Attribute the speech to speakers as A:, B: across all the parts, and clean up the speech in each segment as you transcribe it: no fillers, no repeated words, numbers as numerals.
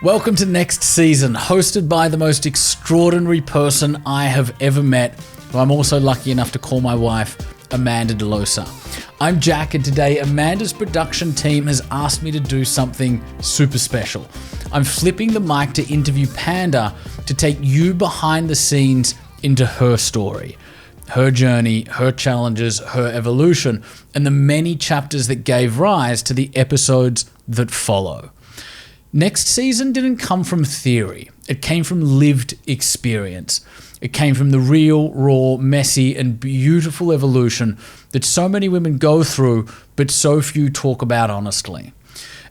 A: Welcome to Next Season, hosted by the most extraordinary person I have ever met, who I'm also lucky enough to call my wife, Amanda Delosa. I'm Jack, and today Amanda's production team has asked me to do something super special. I'm flipping the mic to interview Panda to take you behind the scenes into her story, her journey, her challenges, her evolution, and the many chapters that gave rise to the episodes that follow. Next Season didn't come from theory. It came from lived experience. It came from the real, raw, messy, and beautiful evolution that so many women go through, but so few talk about honestly.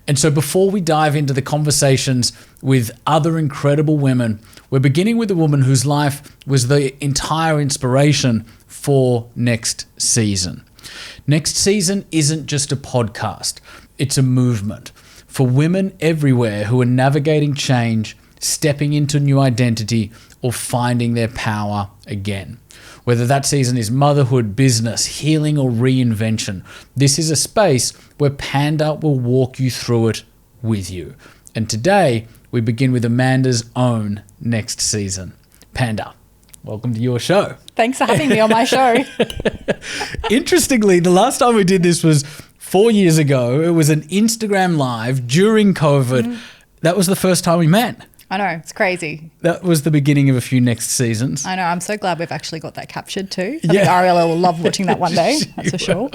A: And so before we dive into the conversations with other incredible women, we're beginning with a woman whose life was the entire inspiration for Next Season. Next Season isn't just a podcast. It's a movement for women everywhere who are navigating change, stepping into new identity, or finding their power again. Whether that season is motherhood, business, healing, or reinvention, this is a space where Panda will walk you through it with you. And today, we begin with Amanda's own Next Season. Panda, welcome to your show.
B: Thanks for having me on my show.
A: Interestingly, the last time we did this was 4 years ago. It was an Instagram live during COVID. That was the first time we met.
B: I know, it's crazy.
A: That was the beginning of a few Next Seasons.
B: I know, I'm so glad we've actually got that captured too. I think Ariella will love watching that one day, that's for sure.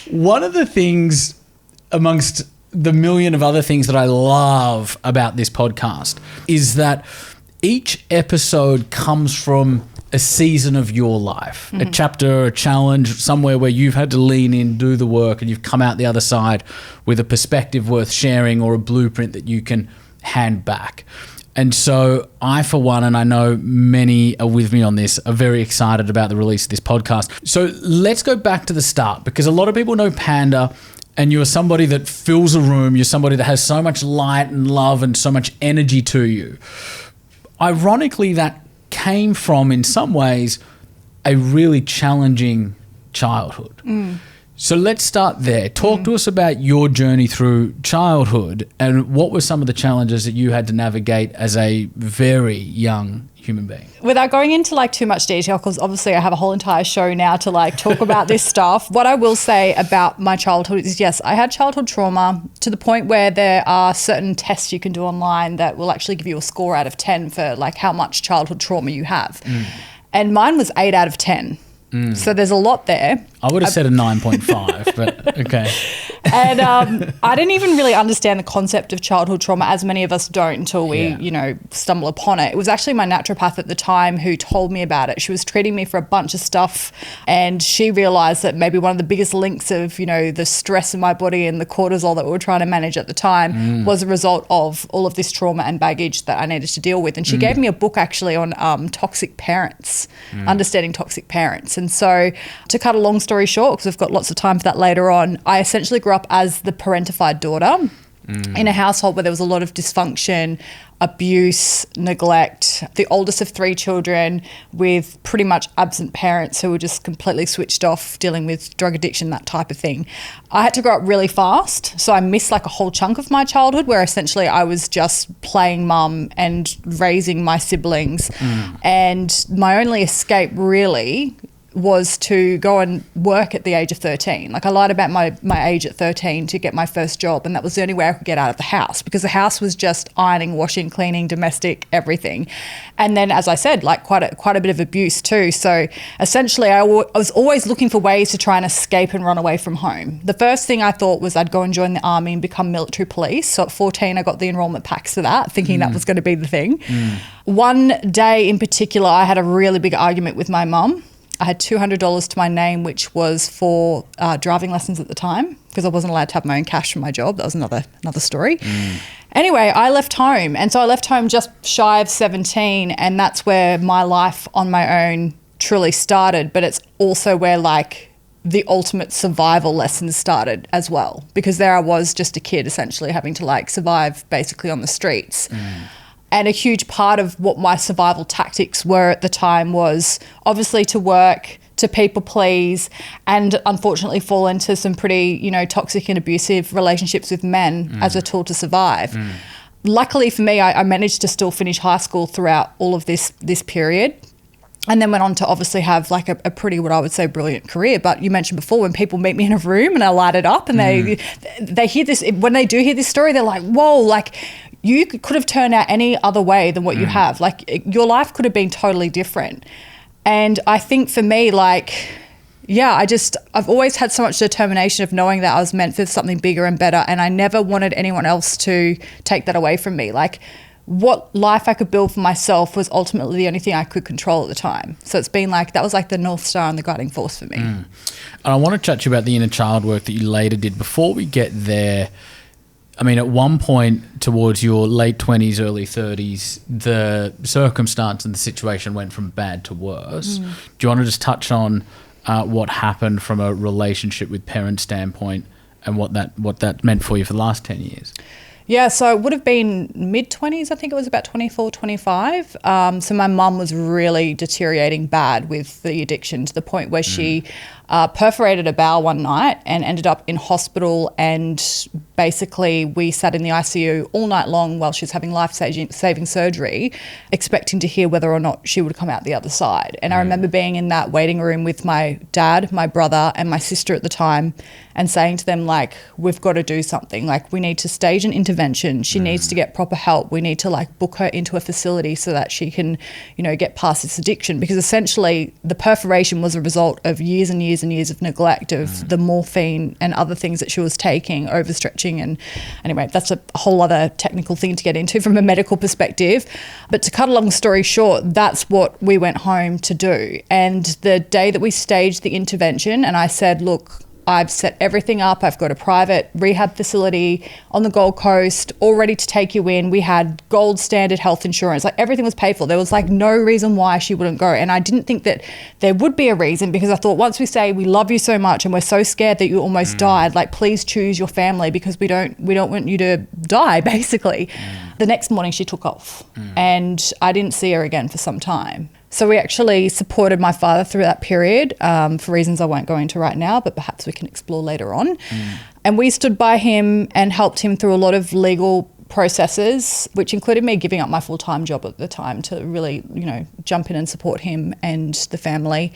A: One of the things amongst the million of other things that I love about this podcast is that each episode comes from a season of your life, a chapter, a challenge, somewhere where you've had to lean in, do the work, and you've come out the other side with a perspective worth sharing or a blueprint that you can hand back. And so I, for one, and I know many are with me on this, are very excited about the release of this podcast. So let's go back to the start, because a lot of people know Panda, and you're somebody that fills a room. You're somebody that has so much light and love and so much energy to you. Ironically, that came from, in some ways, a really challenging childhood. So let's start there. Talk to us about your journey through childhood and what were some of the challenges that you had to navigate as a very young human being.
B: Without going into too much detail, because obviously I have a whole entire show now to talk about this stuff. What I will say about my childhood is, yes, I had childhood trauma to the point where there are certain tests you can do online that will actually give you a score out of 10 for how much childhood trauma you have. And mine was 8 out of 10. So there's a lot there.
A: I would have said a 9.5, but okay.
B: And I didn't even really understand the concept of childhood trauma, as many of us don't, until we, stumble upon it. It was actually my naturopath at the time who told me about it. She was treating me for a bunch of stuff, and she realised that maybe one of the biggest links of, the stress in my body and the cortisol that we were trying to manage at the time was a result of all of this trauma and baggage that I needed to deal with. And she gave me a book actually on toxic parents, understanding toxic parents. And so to cut a long story short, because we've got lots of time for that later on, I essentially grew up as the parentified daughter in a household where there was a lot of dysfunction, abuse, neglect, the oldest of 3 children with pretty much absent parents who were just completely switched off, dealing with drug addiction, that type of thing. I had to grow up really fast, so I missed a whole chunk of my childhood where essentially I was just playing mum and raising my siblings. And my only escape really was to go and work at the age of 13. I lied about my age at 13 to get my first job, and that was the only way I could get out of the house, because the house was just ironing, washing, cleaning, domestic, everything. And then, as I said, quite a bit of abuse too. So essentially I was always looking for ways to try and escape and run away from home. The first thing I thought was I'd go and join the army and become military police. So at 14 I got the enrollment packs for that, thinking that was going to be the thing. One day in particular I had a really big argument with my mum. I had $200 to my name, which was for driving lessons at the time, because I wasn't allowed to have my own cash from my job. That was another story. Anyway, I left home. And so I left home just shy of 17, and that's where my life on my own truly started. But it's also where the ultimate survival lessons started as well, because there I was, just a kid essentially having to survive basically on the streets. And a huge part of what my survival tactics were at the time was obviously to work, to people please, and unfortunately fall into some pretty, toxic and abusive relationships with men as a tool to survive. luckily for me, I managed to still finish high school throughout all of this period. And then went on to obviously have like a pretty, what I would say, brilliant career. But you mentioned before, when people meet me in a room and I light it up and they hear this, when they do hear this story, they're like, whoa, like you could have turned out any other way than what you have. Like your life could have been totally different. And I think for me, like, yeah, I've always had so much determination of knowing that I was meant for something bigger and better. And I never wanted anyone else to take that away from me. Like, what life I could build for myself was ultimately the only thing I could control at the time. So it's been like, that was like the North Star and the guiding force for me.
A: And I want to chat to you about the inner child work that you later did. Before we get there, I mean, at one point towards your late 20s, early 30s, the circumstance and the situation went from bad to worse. Do you want to just touch on what happened from a relationship with parent standpoint and what that meant for you for the last 10 years?
B: Yeah, so it would have been mid-20s, I think it was about 24, 25. So my mum was really deteriorating bad with the addiction to the point where she perforated a bowel one night and ended up in hospital, and basically we sat in the ICU all night long while she was having life-saving surgery, expecting to hear whether or not she would come out the other side. And I remember being in that waiting room with my dad, my brother and my sister at the time, and saying to them, like, we've got to do something. Like, we need to stage an intervention. She needs to get proper help. We need to, like, book her into a facility so that she can, you know, get past this addiction. Because essentially the perforation was a result of years and years and years of neglect of the morphine and other things that she was taking, overstretching. And anyway, that's a whole other technical thing to get into from a medical perspective. But to cut a long story short, that's what we went home to do. And the day that we staged the intervention, and I said, look, I've set everything up. I've got a private rehab facility on the Gold Coast, all ready to take you in. We had gold standard health insurance. Like, everything was paid for. There was like no reason why she wouldn't go. And I didn't think that there would be a reason, because I thought, once we say we love you so much and we're so scared that you almost died, like, please choose your family, because we don't want you to die, basically. The next morning she took off and I didn't see her again for some time. So we actually supported my father through that period for reasons I won't go into right now, but perhaps we can explore later on. And we stood by him and helped him through a lot of legal processes, which included me giving up my full-time job at the time to really, you know, jump in and support him and the family.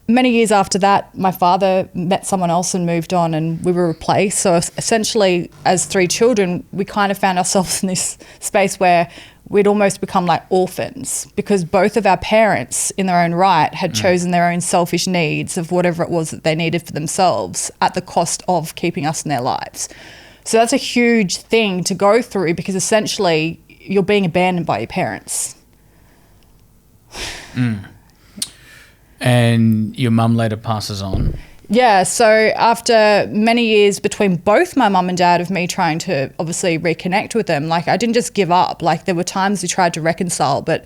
B: Many years after that, my father met someone else and moved on, and we were replaced. So essentially, as three children, we kind of found ourselves in this space where we'd almost become like orphans, because both of our parents in their own right had chosen their own selfish needs of whatever it was that they needed for themselves at the cost of keeping us in their lives. So that's a huge thing to go through, because essentially you're being abandoned by your parents.
A: And your mum later passes on.
B: Yeah, so after many years between both my mum and dad of me trying to obviously reconnect with them, like, I didn't just give up. Like, there were times we tried to reconcile, but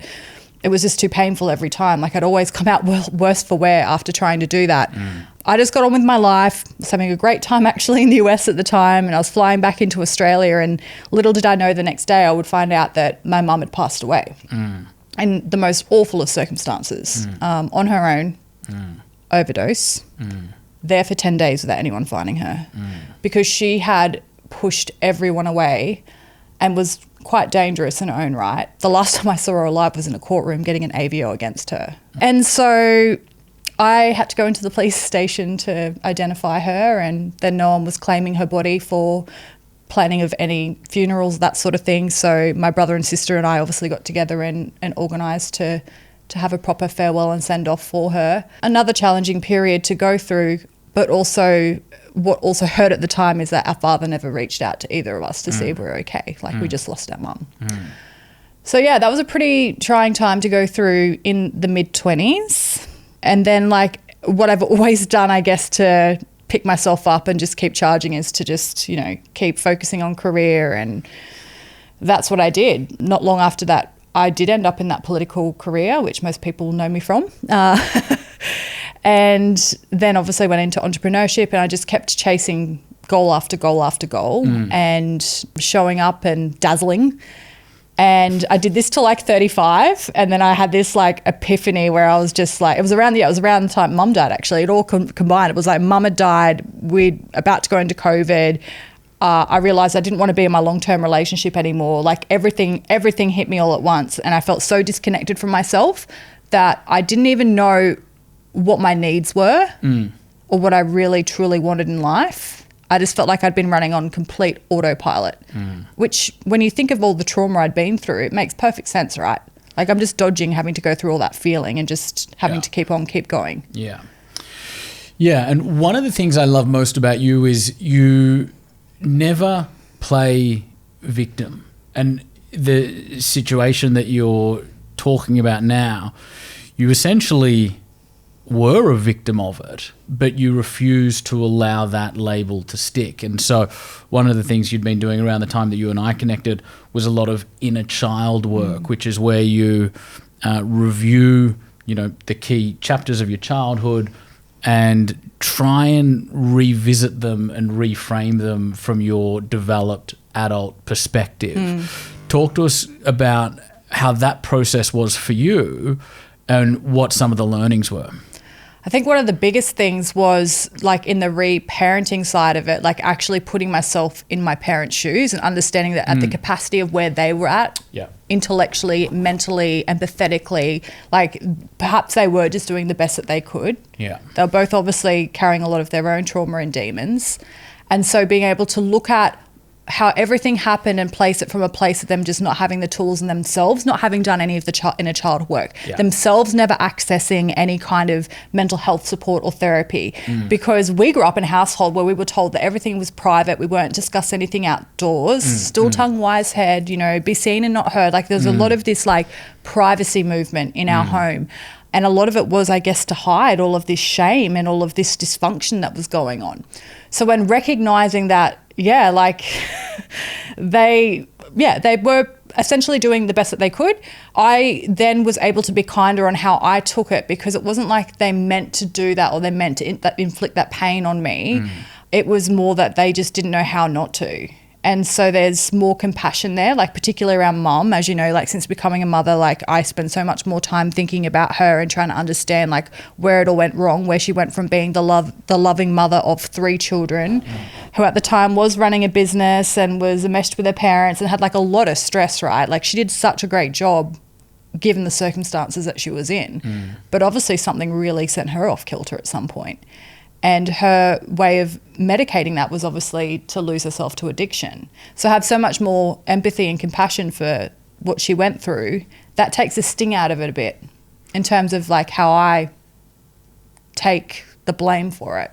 B: it was just too painful every time. Like, I'd always come out worse for wear after trying to do that. I just got on with my life. I was having a great time actually in the US at the time, and I was flying back into Australia, and little did I know the next day I would find out that my mum had passed away. In the most awful of circumstances, on her own, overdose, there for 10 days without anyone finding her, because she had pushed everyone away and was quite dangerous in her own right. The last time I saw her alive was in a courtroom getting an AVO against her. And so I had to go into the police station to identify her, and then no one was claiming her body for planning of any funerals, that sort of thing. So my brother and sister and I obviously got together and organised to have a proper farewell and send off for her. Another challenging period to go through, but also what also hurt at the time is that our father never reached out to either of us to see if we were okay. Like, we just lost our mum. So yeah, that was a pretty trying time to go through in the mid-20s. And then, like, what I've always done, I guess, to pick myself up and just keep charging is to just, you know, keep focusing on career. And that's what I did. Not long after that, I did end up in that political career, which most people know me from. And then obviously went into entrepreneurship, and I just kept chasing goal after goal after goal and showing up and dazzling. And I did this till like 35, and then I had this like epiphany where I was just like, it was around the time Mum died actually. It all combined. It was like Mum had died, we'd about to go into COVID. I realized I didn't want to be in my long-term relationship anymore. Like everything hit me all at once, and I felt so disconnected from myself that I didn't even know what my needs were or what I really truly wanted in life. I just felt like I'd been running on complete autopilot, which when you think of all the trauma I'd been through, it makes perfect sense, right? Like I'm just dodging having to go through all that feeling and just having to keep going.
A: Yeah. Yeah, and one of the things I love most about you is you never play victim. And the situation that you're talking about now, you essentially were a victim of it, but you refuse to allow that label to stick. And so one of the things you'd been doing around the time that you and I connected was a lot of inner child work, which is where you review, the key chapters of your childhood and try and revisit them and reframe them from your developed adult perspective. Talk to us about how that process was for you and what some of the learnings were.
B: I think one of the biggest things was like in the re-parenting side of it, like actually putting myself in my parents' shoes and understanding that at the capacity of where they were at, intellectually, mentally, empathetically, like perhaps they were just doing the best that they could.
A: Yeah.
B: They were both obviously carrying a lot of their own trauma and demons. And so being able to look at how everything happened and place it from a place of them just not having the tools in themselves, not having done any of the inner child work, themselves never accessing any kind of mental health support or therapy, because we grew up in a household where we were told that everything was private, we weren't discuss anything outdoors, still tongue wise head, be seen and not heard. Like there's a lot of this like privacy movement in our home. And a lot of it was, I guess, to hide all of this shame and all of this dysfunction that was going on. So when recognizing that, they were essentially doing the best that they could, I then was able to be kinder on how I took it, because it wasn't like they meant to do that or they meant to inflict that pain on me. It was more that they just didn't know how not to. And so there's more compassion there, like particularly around mum. As you know, like since becoming a mother, like I spend so much more time thinking about her and trying to understand like where it all went wrong, where she went from being the loving mother of 3 children, who at the time was running a business and was enmeshed with her parents and had like a lot of stress, right? Like she did such a great job given the circumstances that she was in. But obviously something really sent her off kilter at some point. And her way of medicating that was obviously to lose herself to addiction. So I have so much more empathy and compassion for what she went through. That takes the sting out of it a bit in terms of like how I take the blame for it.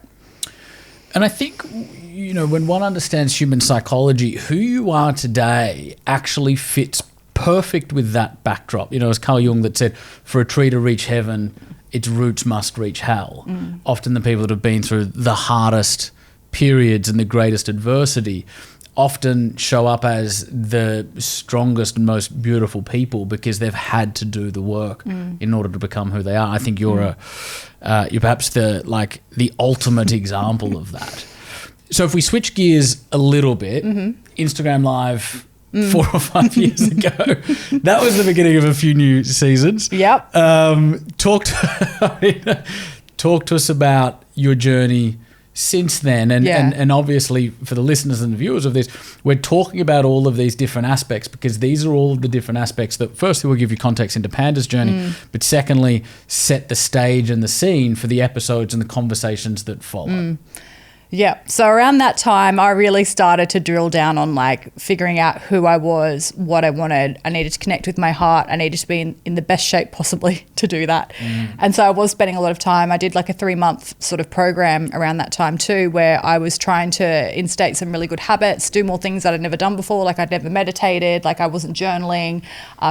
A: And I think, when one understands human psychology, who you are today actually fits perfect with that backdrop. As Carl Jung that said, for a tree to reach heaven, its roots must reach hell. Often the people that have been through the hardest periods and the greatest adversity often show up as the strongest and most beautiful people because they've had to do the work in order to become who they are. I think you're you're perhaps the ultimate example of that. So if we switch gears a little bit, Instagram Live 4 or 5 years ago. That was the beginning of a few new seasons.
B: Yep.
A: Talk to us about your journey since then. And obviously for the listeners and the viewers of this, we're talking about all of these different aspects because these are all of the different aspects that firstly will give you context into Panda's journey, but secondly set the stage and the scene for the episodes and the conversations that follow.
B: Yeah. So around that time, I really started to drill down on like figuring out who I was, what I wanted. I needed to connect with my heart. I needed to be in the best shape possibly to do that. And so I was spending a lot of time. I did like a 3-month sort of program around that time too, where I was trying to instate some really good habits, do more things that I'd never done before. Like I'd never meditated, like I wasn't journaling,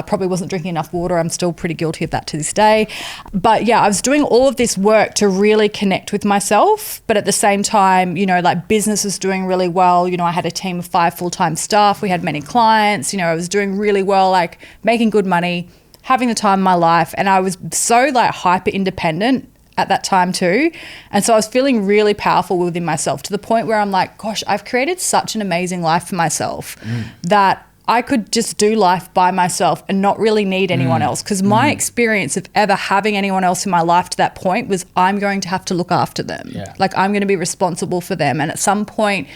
B: probably wasn't drinking enough water. I'm still pretty guilty of that to this day. But yeah, I was doing all of this work to really connect with myself. But at the same time, like business was doing really well. I had a team of 5 full-time staff. We had many clients. I was doing really well, like making good money, having the time of my life. And I was so like hyper independent at that time too. And so I was feeling really powerful within myself to the point where I'm like, gosh, I've created such an amazing life for myself that I could just do life by myself and not really need anyone else. Because my experience of ever having anyone else in my life to that point was I'm going to have to look after them. Like I'm going to be responsible for them. And at some point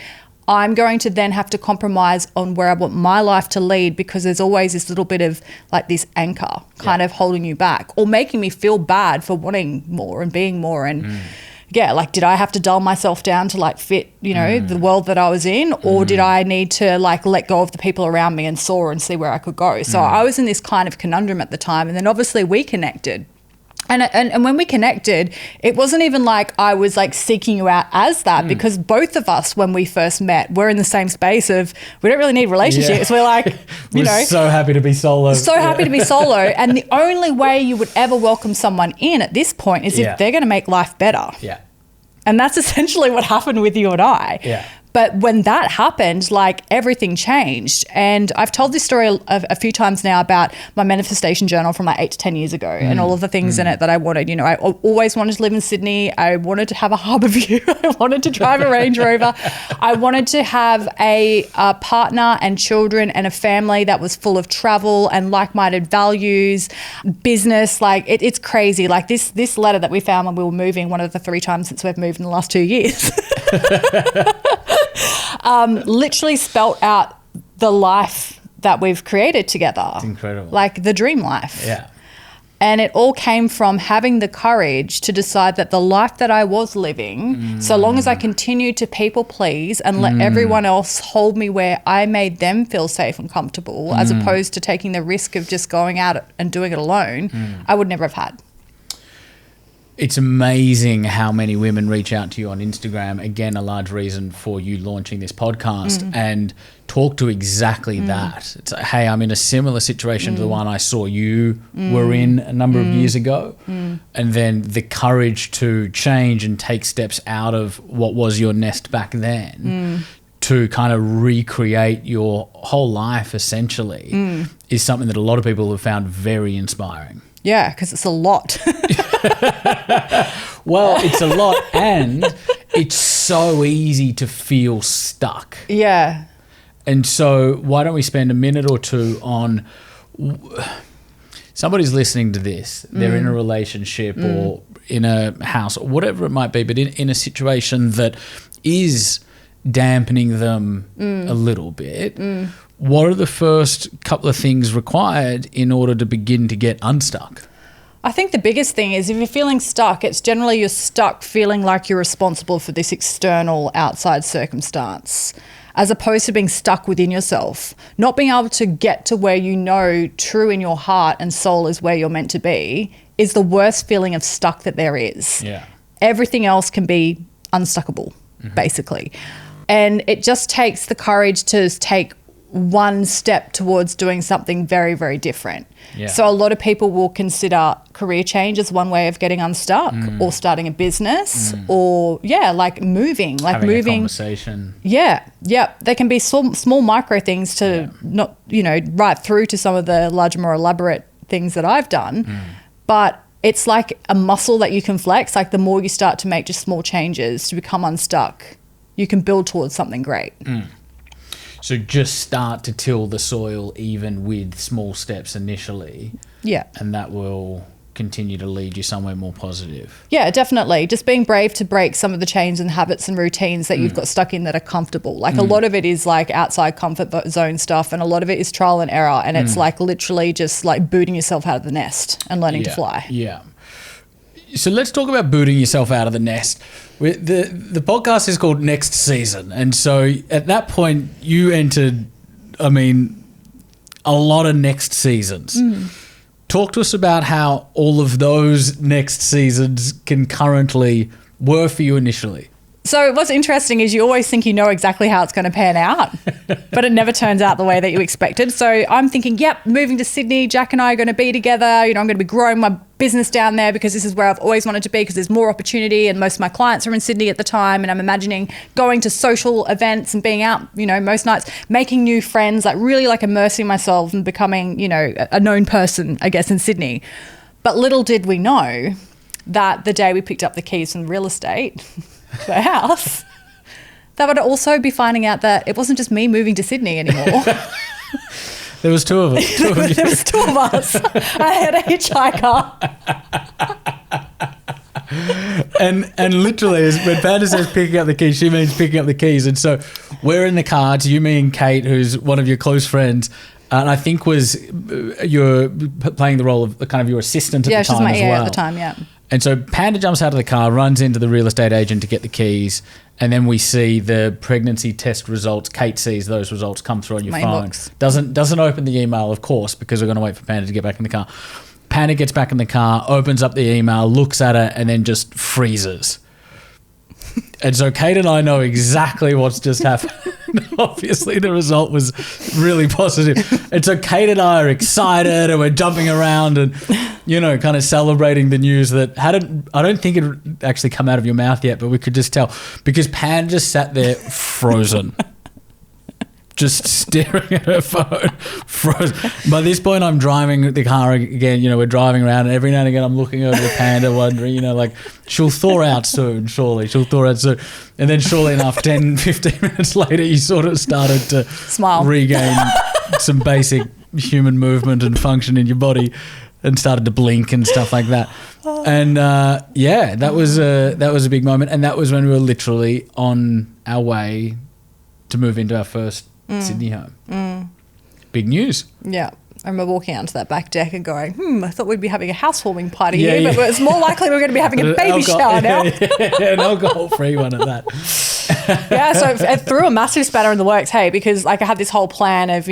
B: I'm going to then have to compromise on where I want my life to lead, because there's always this little bit of like this anchor kind of holding you back or making me feel bad for wanting more and being more. And like, did I have to dull myself down to like fit, the world that I was in, or did I need to like let go of the people around me and soar and see where I could go? So I was in this kind of conundrum at the time. And then obviously we connected. And when we connected, it wasn't even like I was like seeking you out as that, because both of us, when we first met, we're in the same space of we don't really need relationships. We're like,
A: so happy to be solo.
B: So happy to be solo. And the only way you would ever welcome someone in at this point is if they're going to make life better.
A: Yeah.
B: And that's essentially what happened with you and I.
A: Yeah.
B: But when that happened, like everything changed. And I've told this story a few times now about my manifestation journal from like 8 to 10 years ago and all of the things in it that I wanted. I always wanted to live in Sydney. I wanted to have a harbour view. I wanted to drive a Range Rover. I wanted to have a partner and children and a family that was full of travel and like-minded values, business. Like it's crazy. Like this letter that we found when we were moving, one of the 3 times since we've moved in the last 2 years. Literally spelt out the life that we've created together.
A: It's incredible.
B: Like the dream life.
A: Yeah.
B: And it all came from having the courage to decide that the life that I was living, so long as I continued to people please and let everyone else hold me where I made them feel safe and comfortable, as opposed to taking the risk of just going out and doing it alone, I would never have had.
A: It's amazing how many women reach out to you on Instagram. Again, a large reason for you launching this podcast, and talk to exactly that. It's like, hey, I'm in a similar situation to the one I saw you were in a number of years ago. And then the courage to change and take steps out of what was your nest back then to kind of recreate your whole life essentially is something that a lot of people have found very inspiring.
B: Yeah, because it's a lot.
A: Well, it's a lot, and it's so easy to feel stuck.
B: Yeah.
A: And so why don't we spend a minute or two on somebody's listening to this. They're in a relationship or in a house or whatever it might be, but in a situation that is dampening them a little bit. What are the first couple of things required in order to begin to get unstuck?
B: I think the biggest thing is if you're feeling stuck, it's generally you're stuck feeling like you're responsible for this external outside circumstance, as opposed to being stuck within yourself. Not being able to get to where you know true in your heart and soul is where you're meant to be is the worst feeling of stuck that there is.
A: Yeah.
B: Everything else can be unstuckable, basically. And it just takes the courage to take one step towards doing something very, very different.
A: Yeah.
B: So a lot of people will consider career change as one way of getting unstuck, or starting a business, or like moving,
A: Having a conversation.
B: Yeah. They can be small micro things to not, right through to some of the larger, more elaborate things that I've done. But it's like a muscle that you can flex. Like the more you start to make just small changes to become unstuck, you can build towards something great.
A: So just start to till the soil even with small steps initially. Yeah. And that will continue to lead you somewhere more positive.
B: Yeah, definitely. Just being brave to break some of the chains and habits and routines that you've got stuck in that are comfortable. Like a lot of it is like outside comfort zone stuff, and a lot of it is trial and error. And it's like literally just like booting yourself out of the nest and learning to fly.
A: Yeah. So let's talk about booting yourself out of the nest. The podcast is called NXTSZN. And so at that point you entered, a lot of next seasons. Talk to us about how all of those next seasons can currently were for you initially.
B: So what's interesting is you always think you know exactly how it's going to pan out, but it never turns out the way that you expected. So I'm thinking, moving to Sydney, Jack and I are going to be together. I'm going to be growing my business down there because this is where I've always wanted to be, because there's more opportunity and most of my clients are in Sydney at the time. And I'm imagining going to social events and being out, most nights, making new friends, like really like immersing myself and becoming, a known person, I guess, in Sydney. But little did we know that the day we picked up the keys from real estate, the house, that would also be finding out that it wasn't just me moving to Sydney anymore.
A: There was two of us.
B: There was two of us. I had a hitchhiker. And
A: literally, when Panda says picking up the keys, she means picking up the keys. And so we're in the car. It's you, me, and Kate, who's one of your close friends. And I think you're playing the role of kind of your assistant at the time as well.
B: Yeah, at the time, yeah.
A: And so Panda jumps out of the car, runs into the real estate agent to get the keys, and then we see the pregnancy test results. Kate sees those results come through on your phone. Inbox. Doesn't open the email, of course, because we're going to wait for Panda to get back in the car. Panda gets back in the car, opens up the email, looks at it, and then just freezes. And so Kate and I know exactly what's just happened. Obviously, the result was really positive. And so Kate and I are excited and we're jumping around and, kind of celebrating the news that I don't think it had actually come out of your mouth yet, but we could just tell because Pan just sat there frozen. Just staring at her phone, frozen. By this point, I'm driving the car again. We're driving around, and every now and again, I'm looking over the Panda, wondering, she'll thaw out soon, surely. She'll thaw out soon. And then, surely enough, 10, 15 minutes later, you sort of started to
B: smile,
A: regain some basic human movement and function in your body, and started to blink and stuff like that. And that was a big moment, and that was when we were literally on our way to move into our first Sydney home. Big news.
B: Yeah. I remember walking out to that back deck and going, I thought we'd be having a housewarming party here, but it's more likely we're going to be having a baby shower now.
A: An alcohol-free one at that.
B: Yeah, so it threw a massive spanner in the works, because I had this whole plan of,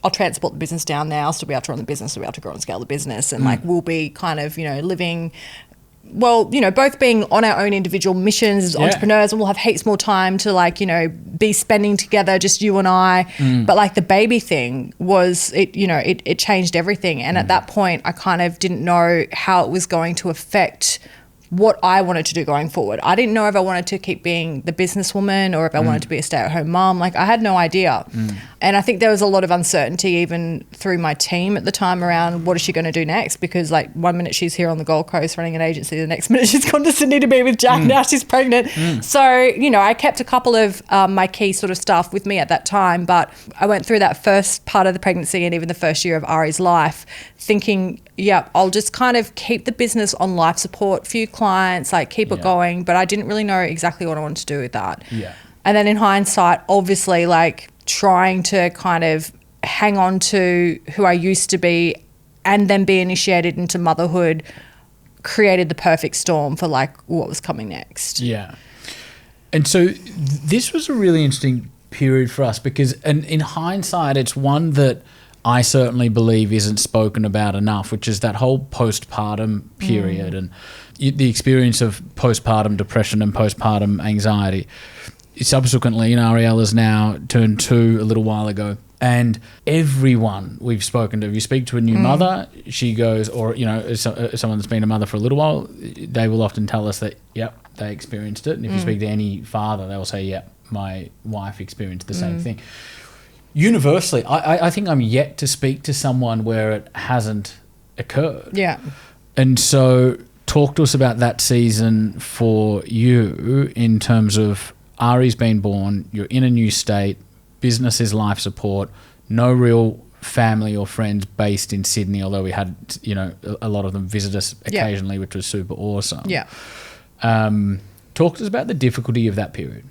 B: I'll transport the business down there, I'll still be able to run the business, I'll be able to grow and scale the business, and we'll be kind of, living... Well, both being on our own individual missions as entrepreneurs, and we'll have heaps more time to be spending together, just you and I. But the baby thing was, it changed everything. And at that point, I kind of didn't know how it was going to affect what I wanted to do going forward. I didn't know if I wanted to keep being the businesswoman or if I wanted to be a stay-at-home mom. I had no idea. And I think there was a lot of uncertainty even through my team at the time around what is she going to do next, because 1 minute she's here on the Gold Coast running an agency, the next minute she's gone to Sydney to be with Jack, now she's pregnant. So, I kept a couple of my key sort of stuff with me at that time, but I went through that first part of the pregnancy and even the first year of Ari's life thinking, I'll just kind of keep the business on life support, few clients, keep it going, but I didn't really know exactly what I wanted to do with that.
A: Yeah.
B: And then in hindsight, obviously, trying to kind of hang on to who I used to be and then be initiated into motherhood created the perfect storm for what was coming next.
A: Yeah. And so this was a really interesting period for us because in hindsight, it's one that I certainly believe isn't spoken about enough, which is that whole postpartum period and the experience of postpartum depression and postpartum anxiety. Subsequently, Ariel has now turned 2 a little while ago, and everyone we've spoken to, if you speak to a new mother, she goes, or someone that's been a mother for a little while, they will often tell us that, they experienced it. And if you speak to any father, they will say, my wife experienced the same thing. Universally, I think I'm yet to speak to someone where it hasn't occurred.
B: Yeah.
A: And so talk to us about that season for you in terms of Ari's been born, you're in a new state, business is life support, no real family or friends based in Sydney, although we had, a lot of them visit us occasionally, which was super awesome.
B: Yeah.
A: Talk to us about the difficulty of that period.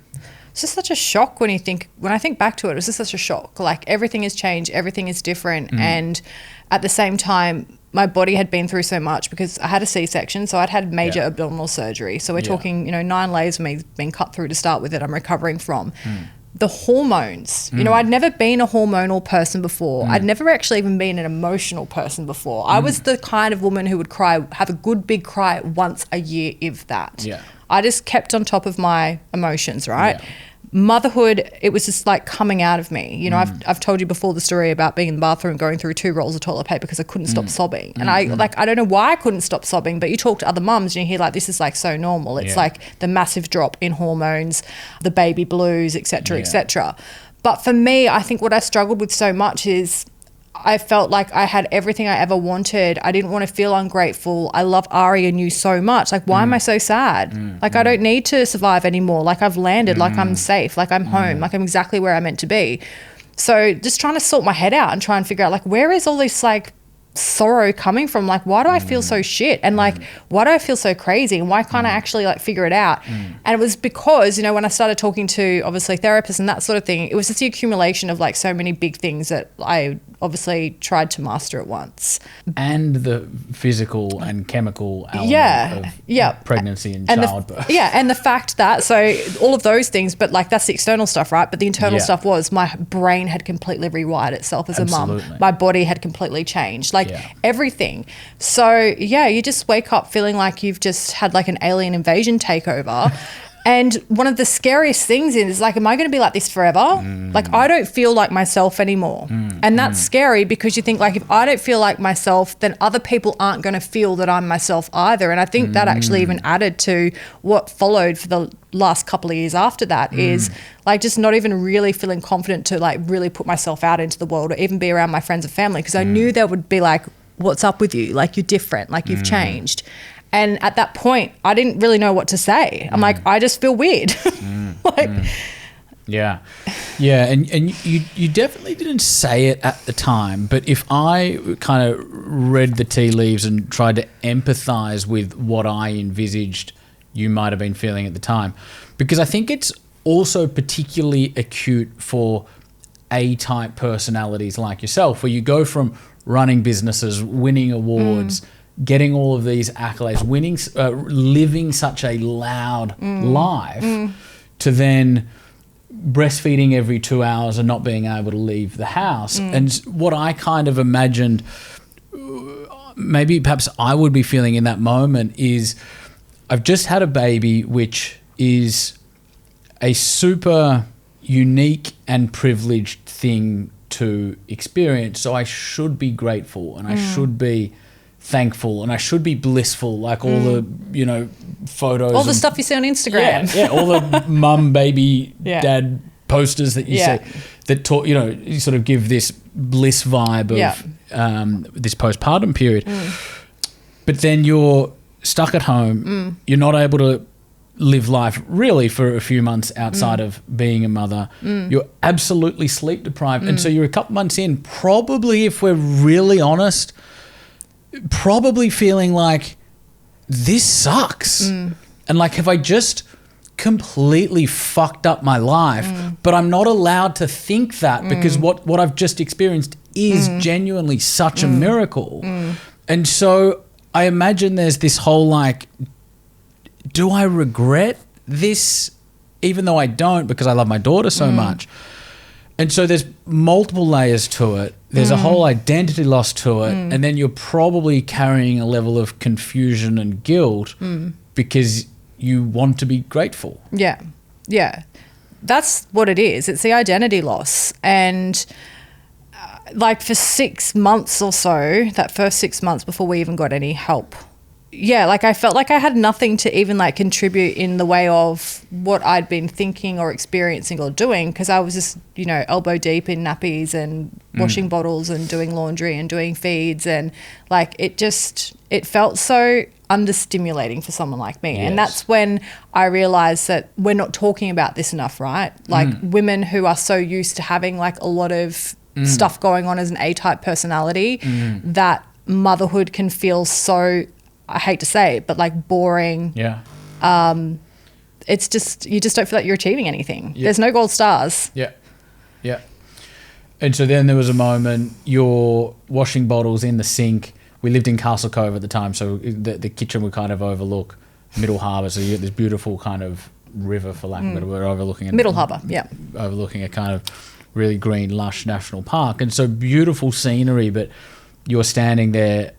B: It's just such a shock when I think back to it. It was just such a shock. Everything has changed, everything is different, and at the same time, my body had been through so much because I had a C-section, so I'd had major abdominal surgery. So we're talking, 9 layers of me being cut through to start with that I'm recovering from. The hormones, I'd never been a hormonal person before. I'd never actually even been an emotional person before. I was the kind of woman who would have a good big cry once a year, if that.
A: Yeah.
B: I just kept on top of my emotions, right? Yeah. Motherhood, it was just coming out of me. I've told you before the story about being in the bathroom going through 2 rolls of toilet paper because I couldn't stop sobbing. And I don't know why I couldn't stop sobbing, but you talk to other mums and you hear this is so normal. It's the massive drop in hormones, the baby blues, et cetera. But for me, I think what I struggled with so much is I felt like I had everything I ever wanted. I didn't want to feel ungrateful. I love Ari and you so much. Why am I so sad? I don't need to survive anymore. I've landed, I'm safe, I'm home, I'm exactly where I'm meant to be. So just trying to sort my head out and try and figure out where is all this sorrow coming from? Like, why do I feel so shit? And like, why do I feel so crazy? And why can't I actually like figure it out? And it was because, you know, when I started talking to obviously therapists and that sort of thing, it was just the accumulation of like so many big things that I obviously tried to master at once.
A: And the physical and chemical element of pregnancy and childbirth.
B: And the fact that, so all of those things, but like that's the external stuff, right? But the internal stuff was my brain had completely rewired itself as a mum. My body had completely changed, like everything. So yeah, you just wake up feeling like you've just had like an alien invasion take over. And one of the scariest things is like, am I going to be like this forever? Like, I don't feel like myself anymore. And that's scary because you think like, if I don't feel like myself, then other people aren't going to feel that I'm myself either. And I think that actually even added to what followed for the last couple of years after that is like just not even really feeling confident to like really put myself out into the world or even be around my friends and family, because I knew they would be like, what's up with you? Like, you're different, like you've changed. And at that point, I didn't really know what to say. I'm like, I just feel weird.
A: Yeah. And you definitely didn't say it at the time. But if I kind of read the tea leaves and tried to empathize with what I envisaged you might have been feeling at the time, because I think it's also particularly acute for A-type personalities like yourself, where you go from running businesses, winning awards, getting all of these accolades, winning, living such a loud life, to then breastfeeding every 2 hours and not being able to leave the house. And what I kind of imagined, maybe perhaps I would be feeling in that moment, is I've just had a baby, which is a super unique and privileged thing to experience. So I should be grateful and I should be thankful and I should be blissful, like all the, you know, photos.
B: All the stuff you see on Instagram.
A: Yeah, all the mum, baby, dad posters that you see that talk, you know, you sort of give this bliss vibe of this postpartum period. But then you're stuck at home. You're not able to live life really for a few months outside of being a mother. You're absolutely sleep deprived. And so you're a couple months in, probably, if we're really honest, probably feeling like this sucks. And like, have I just completely fucked up my life? But I'm not allowed to think that because what I've just experienced is genuinely such a miracle. And so I imagine there's this whole like, do I regret this? Even though I don't, because I love my daughter so much. And so there's multiple layers to it. There's a whole identity loss to it. And then you're probably carrying a level of confusion and guilt because you want to be grateful.
B: Yeah. That's what it is. It's the identity loss. And like for 6 months or so, that first 6 months before we even got any help, like I felt like I had nothing to even like contribute in the way of what I'd been thinking or experiencing or doing, because I was just, you know, elbow deep in nappies and washing bottles and doing laundry and doing feeds, and like it felt so understimulating for someone like me. And that's when I realized that we're not talking about this enough, right? Like women who are so used to having like a lot of stuff going on as an A-type personality, that motherhood can feel so, I hate to say it, but like boring. It's just, you just don't feel like you're achieving anything. There's no gold stars.
A: And so then there was a moment, you're washing bottles in the sink. We lived in Castle Cove at the time, so the kitchen would kind of overlook Middle Harbour. So you get this beautiful kind of river, for lack of a better word, overlooking it.
B: Middle Harbour,
A: overlooking a kind of really green, lush national park. And so beautiful scenery, but you're standing there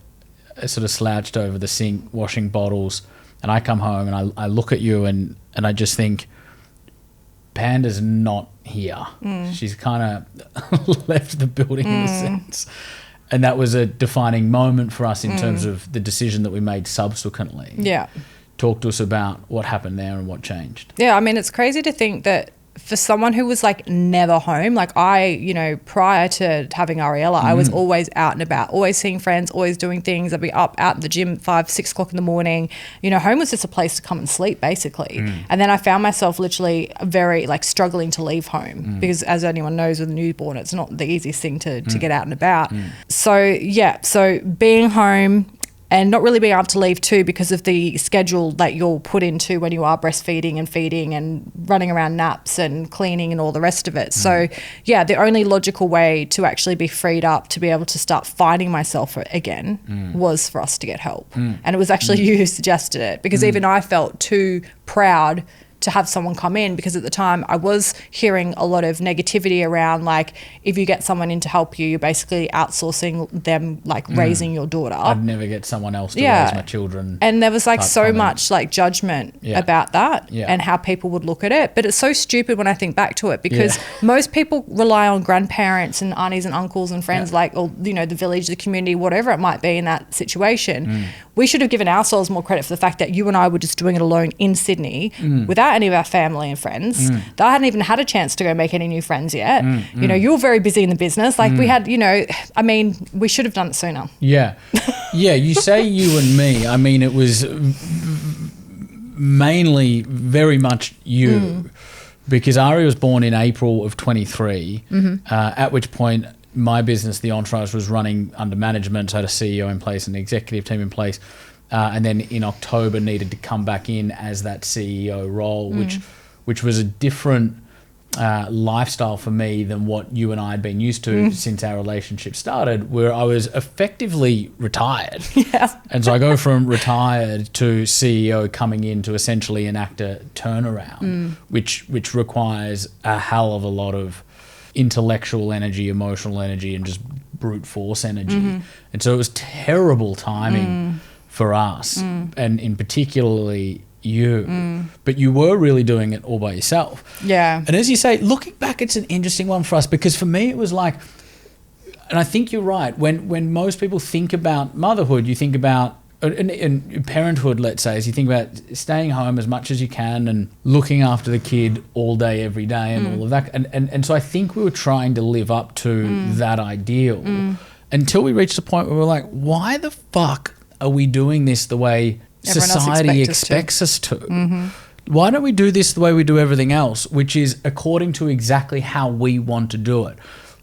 A: sort of slouched over the sink, washing bottles, and I come home and I look at you and I just think, Panda's not here. She's kind of left the building in a sense. And that was a defining moment for us in terms of the decision that we made subsequently. Talk to us about what happened there and what changed.
B: I mean, it's crazy to think that for someone who was like never home, like I, you know, prior to having Ariella, I was always out and about, always seeing friends, always doing things. I'd be up out in the gym 5, 6 o'clock in the morning. You know, home was just a place to come and sleep basically. And then I found myself literally very like struggling to leave home because, as anyone knows with a newborn, it's not the easiest thing to get out and about. So being home and not really being able to leave too because of the schedule that you're put into when you are breastfeeding and feeding and running around naps and cleaning and all the rest of it. So the only logical way to actually be freed up to be able to start finding myself again was for us to get help. And it was actually you who suggested it, because even I felt too proud to have someone come in, because at the time I was hearing a lot of negativity around, like, if you get someone in to help you, you're basically outsourcing them, like raising your daughter.
A: I'd never get someone else to raise my children.
B: And there was like so much like judgment about that and how people would look at it. But it's so stupid when I think back to it, because most people rely on grandparents and aunties and uncles and friends, like, or, you know, the village, the community, whatever it might be in that situation. We should have given ourselves more credit for the fact that you and I were just doing it alone in Sydney without any of our family and friends. That I hadn't even had a chance to go make any new friends yet. You know, you were very busy in the business. Like we had, you know, I mean, we should have done it sooner. Yeah.
A: Yeah, you say you and me. I mean, it was mainly very much you, because Ari was born in April of 23, at which point my business, The Entourage, was running under management. So I had a CEO in place and an executive team in place. And then in October needed to come back in as that CEO role, which was a different lifestyle for me than what you and I had been used to since our relationship started, where I was effectively retired. And so I go from retired to CEO, coming in to essentially enact a turnaround, which requires a hell of a lot of intellectual energy, emotional energy, and just brute force energy. And so it was terrible timing for us, and in particularly you. But you were really doing it all by yourself. And as you say, looking back, it's an interesting one for us, because for me it was like, and I think you're right, when most people think about motherhood, you think about and parenthood, let's say, is you think about staying home as much as you can and looking after the kid all day, every day, and all of that. And so I think we were trying to live up to that ideal until we reached a point where we're like, why the fuck are we doing this the way society expects us to? Why don't we do this the way we do everything else, which is according to exactly how we want to do it?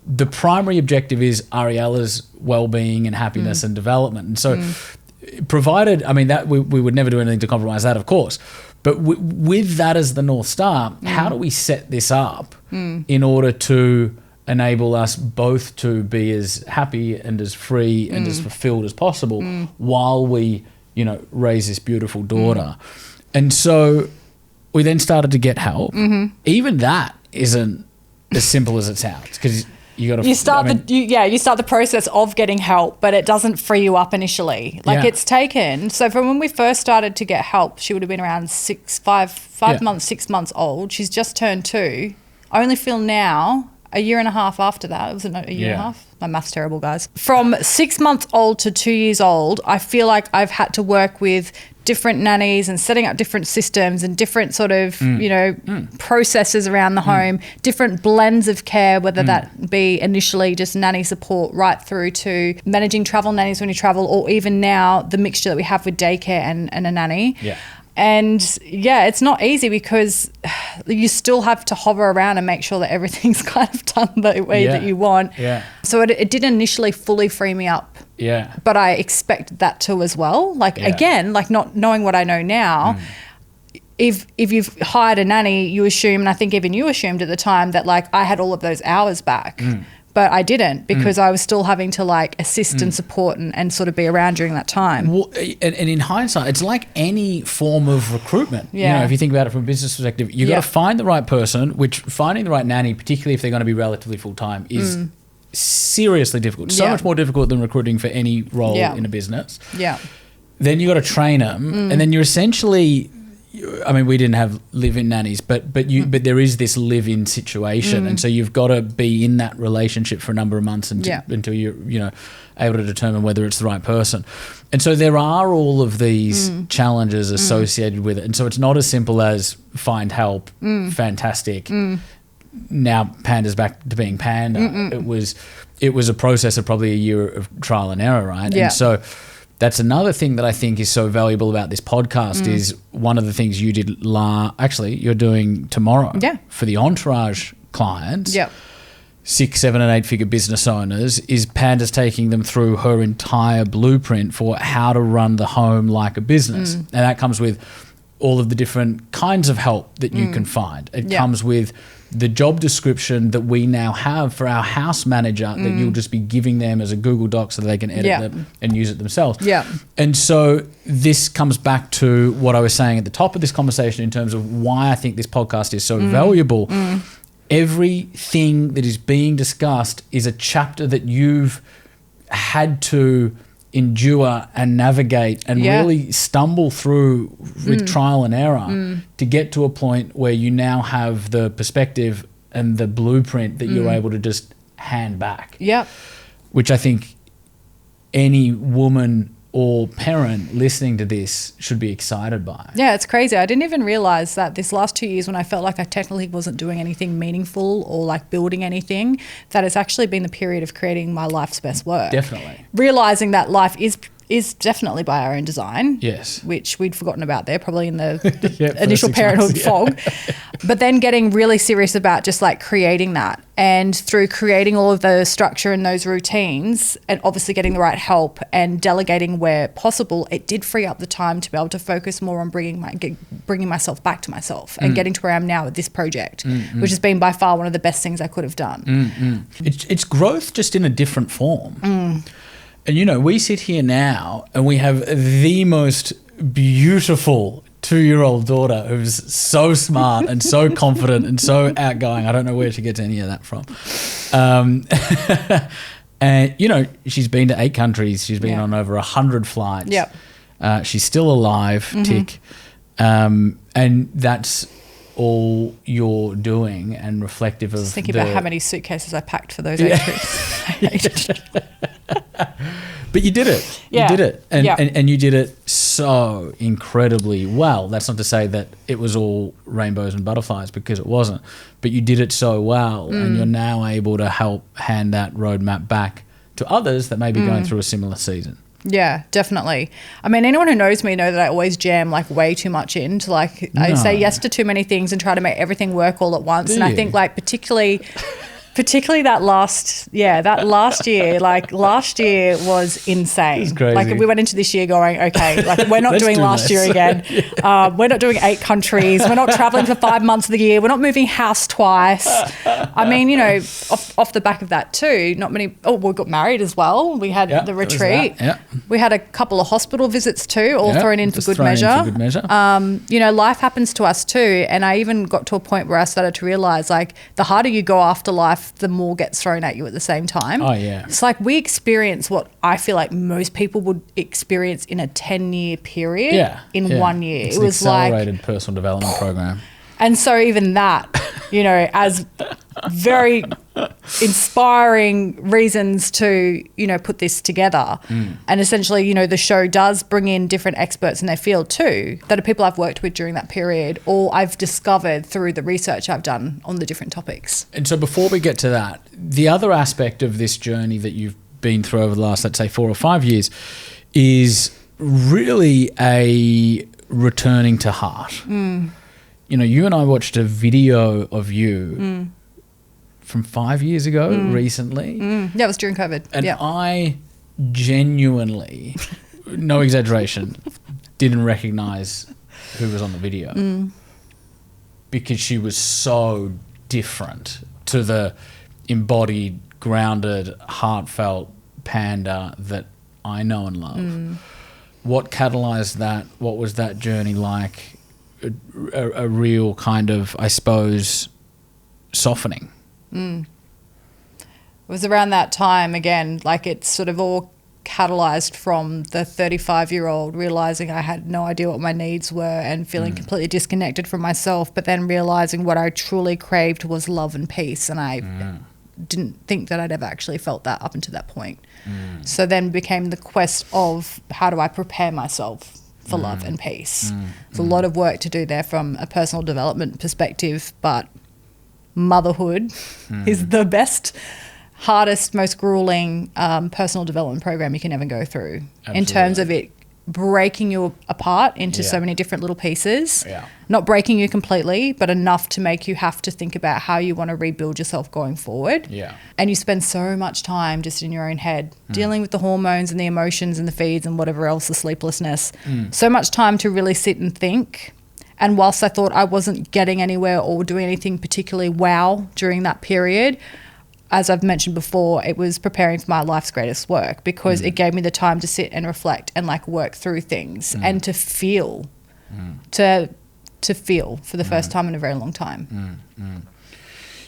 A: The primary objective is Ariella's well-being and happiness and development. And so provided, I mean, that we would never do anything to compromise that, of course, but with that as the North Star, how do we set this up in order to enable us both to be as happy and as free and as fulfilled as possible while we, you know, raise this beautiful daughter? And so we then started to get help. Even that isn't as simple as it sounds, because you start the process of getting help, but it doesn't free you up initially. Like it's taken. So from when we first started to get help, she would have been around 6 months old. She's just turned 2. I only feel now, a year and a half after that, it was a year and a half. My math's terrible, guys. From 6 months old to 2 years old, I feel like I've had to work with different nannies and setting up different systems and different sort of, processes around the home, different blends of care, whether that be initially just nanny support right through to managing travel nannies when you travel, or even now the mixture that we have with daycare and a nanny. And it's not easy, because you still have to hover around and make sure that everything's kind of done the way that you want. So it did initially fully free me up. But I expected that too as well. Like, again, like not knowing what I know now, if you've hired a nanny, you assume, and I think even you assumed at the time, that like I had all of those hours back. But I didn't, because I was still having to like assist and support and sort of be around during that time. Well, and in hindsight, it's like any form of recruitment. You know, if you think about it from a business perspective, you've got to find the right person, which finding the right nanny, particularly if they're going to be relatively full-time, is seriously difficult. So much more difficult than recruiting for any role in a business. Then you got to train them, and then you're essentially, I mean, we didn't have live-in nannies, but there is this live-in situation, and so you've got to be in that relationship for a number of months until you're able to determine whether it's the right person. And so there are all of these challenges associated with it, and so it's not as simple as find help, fantastic. Now Panda's back to being Panda. It was a process of probably a year of trial and error, right? And so that's another thing that I think is so valuable about this podcast is one of the things you did actually you're doing tomorrow for the Entourage clients 6, 7 and 8 figure business owners is Panda's taking them through her entire blueprint for how to run the home like a business. And that comes with all of the different kinds of help that you can find. It comes with the job description that we now have for our house manager that you'll just be giving them as a Google Doc so that they can edit it and use it themselves. And so this comes back to what I was saying at the top of this conversation in terms of why I think this podcast is so valuable. Everything that is being discussed is a chapter that you've had to endure and navigate and really stumble through with trial and error to get to a point where you now have the perspective and the blueprint that you're able to just hand back. Which I think any woman or parent listening to this should be excited by.
B: Yeah, it's crazy. I didn't even realize that this last 2 years when I felt like I technically wasn't doing anything meaningful or like building anything, that it's actually been the period of creating my life's best work.
A: Definitely.
B: Realizing that life is definitely by our own design.
A: Yes.
B: Which we'd forgotten about there, probably in the initial parenthood fog. But then getting really serious about just like creating that. And through creating all of the structure and those routines and obviously getting the right help and delegating where possible, it did free up the time to be able to focus more on bringing myself back to myself and getting to where I am now with this project, which has been by far one of the best things I could have done.
A: It's growth just in a different form. And, you know, we sit here now and we have the most beautiful 2-year-old daughter who's so smart and so confident and so outgoing. I don't know where she gets any of that from. And, you know, she's been to 8 countries. She's been on over 100 flights. She's still alive, tick. And that's all you're doing and reflective of
B: Just thinking about how many suitcases I packed for those 8 trips.
A: But you did it. You did it. And you did it so incredibly well. That's not to say that it was all rainbows and butterflies, because it wasn't. But you did it so well, and you're now able to help hand that roadmap back to others that may be going through a similar season.
B: Yeah, definitely. I mean, anyone who knows me know that I always jam like way too much into like I say yes to too many things and try to make everything work all at once. And I think like particularly that last year, like last year was insane.
A: It's crazy.
B: Like we went into this year going, okay, like we're not doing last year again. We're not doing 8 countries. We're not traveling for 5 months of the year. We're not moving house twice. I mean, you know, off the back of that too, we got married as well. We had the retreat. We had a couple of hospital visits too, all thrown in for good measure. You know, life happens to us too. And I even got to a point where I started to realize like the harder you go after life, the more gets thrown at you at the same time.
A: Oh, yeah.
B: It's like we experience what I feel like most people would experience in a 10-year period in 1 year.
A: It's
B: it was
A: an accelerated personal development program.
B: And so even that, you know, as very inspiring reasons to, you know, put this together. And essentially, you know, the show does bring in different experts in their field too, that are people I've worked with during that period or I've discovered through the research I've done on the different topics.
A: And so before we get to that, the other aspect of this journey that you've been through over the last, let's say, 4 or 5 years is really a returning to heart. You know, you and I watched a video of you from 5 years ago recently.
B: Yeah, it was during COVID.
A: And I genuinely, no exaggeration, didn't recognize who was on the video because she was so different to the embodied, grounded, heartfelt Panda that I know and love. What catalyzed that? What was that journey like? A real kind of, I suppose, softening.
B: It was around that time again, like it's sort of all catalyzed from the 35-year-old realizing I had no idea what my needs were and feeling completely disconnected from myself, but then realizing what I truly craved was love and peace, and I didn't think that I'd ever actually felt that up until that point. So then became the quest of how do I prepare myself for love and peace. There's a lot of work to do there from a personal development perspective, but motherhood is the best, hardest, most grueling personal development program you can ever go through. Absolutely. In terms of it breaking you apart into so many different little pieces.
A: Yeah.
B: Not breaking you completely, but enough to make you have to think about how you want to rebuild yourself going forward.
A: Yeah.
B: And you spend so much time just in your own head dealing with the hormones and the emotions and the feeds and whatever else, the sleeplessness. So much time to really sit and think. And whilst I thought I wasn't getting anywhere or doing anything particularly wow during that period, as I've mentioned before, it was preparing for my life's greatest work, because it gave me the time to sit and reflect and like work through things and to feel, to feel for the first time in a very long time.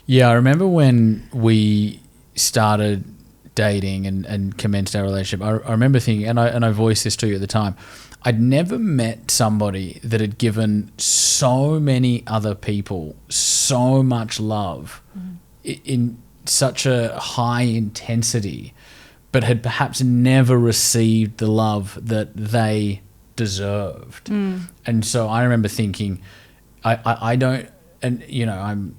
A: Yeah, I remember when we started dating and commenced our relationship, I remember thinking, and I voiced this to you at the time, I'd never met somebody that had given so many other people so much love in such a high intensity, but had perhaps never received the love that they deserved. And so I remember thinking, I don't, and you know, I'm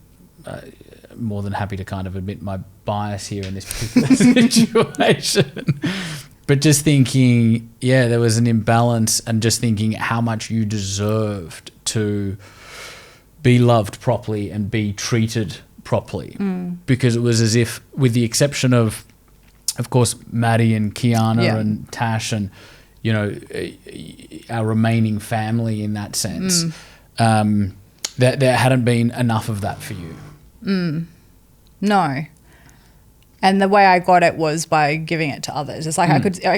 A: more than happy to kind of admit my bias here in this particular situation. But just thinking, yeah, there was an imbalance, and just thinking how much you deserved to be loved properly and be treated properly. Because it was as if, with the exception of course, Maddie and Kiana and Tash and, you know, our remaining family in that sense, that there hadn't been enough of that for you.
B: No. And the way I got it was by giving it to others. It's like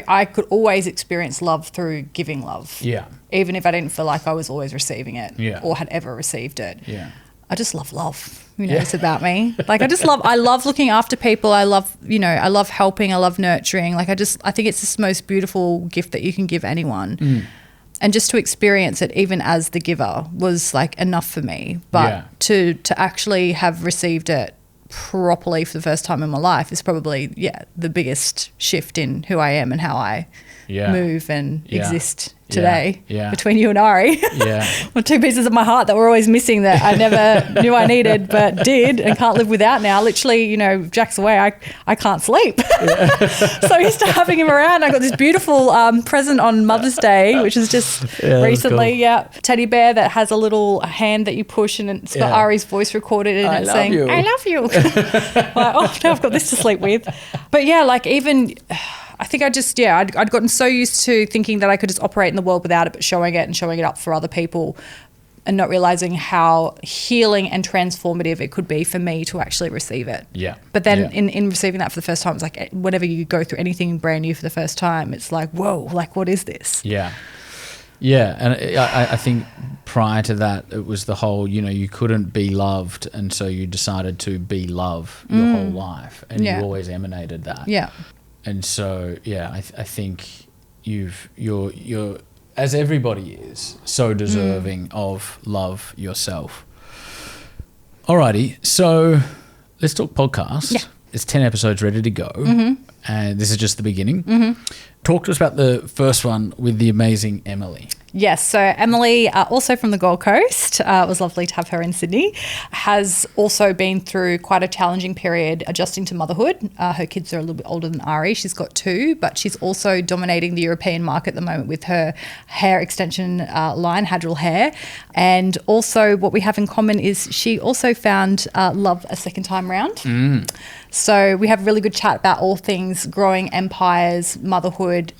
B: I could always experience love through giving love.
A: Yeah.
B: Even if I didn't feel like I was always receiving it or had ever received it.
A: Yeah.
B: I just love love. You know, it's about me. Like I love looking after people. I love helping. I love nurturing. Like I think it's the most beautiful gift that you can give anyone. And just to experience it, even as the giver, was like enough for me. But to actually have received it properly for the first time in my life is probably the biggest shift in who I am and how I move and exist today between you and Ari. Well, two pieces of my heart that were always missing that I never knew I needed but did and can't live without now. Literally, you know, Jack's away, I can't sleep. So used to having him around. I got this beautiful present on Mother's Day, which is just recently, teddy bear that has a little hand that you push, and it's got Ari's voice recorded in it saying, I love you. Like, oh, now I've got this to sleep with. But yeah, like even... I think I'd gotten so used to thinking that I could just operate in the world without it, but showing it and showing it up for other people, and not realizing how healing and transformative it could be for me to actually receive it. Yeah. But then in receiving that for the first time, it's like whenever you go through anything brand new for the first time, it's like, whoa, like what is this? Yeah. Yeah. And I think prior to that, it was the whole, you know, you couldn't be loved, and so you decided to be love your whole life, and you always emanated that. Yeah. And so, I think you're as everybody is, so deserving of love yourself. Alrighty, so let's talk podcast. Yeah. It's 10 episodes ready to go, and this is just the beginning. Talk to us about the first one with the amazing Emily. Yes, so Emily, also from the Gold Coast, it was lovely to have her in Sydney, has also been through quite a challenging period adjusting to motherhood. Her kids are a little bit older than Ari. She's got 2, but she's also dominating the European market at the moment with her hair extension line, Hadril Hair. And also what we have in common is she also found love a second time round. So we have a really good chat about all things growing empires, motherhood,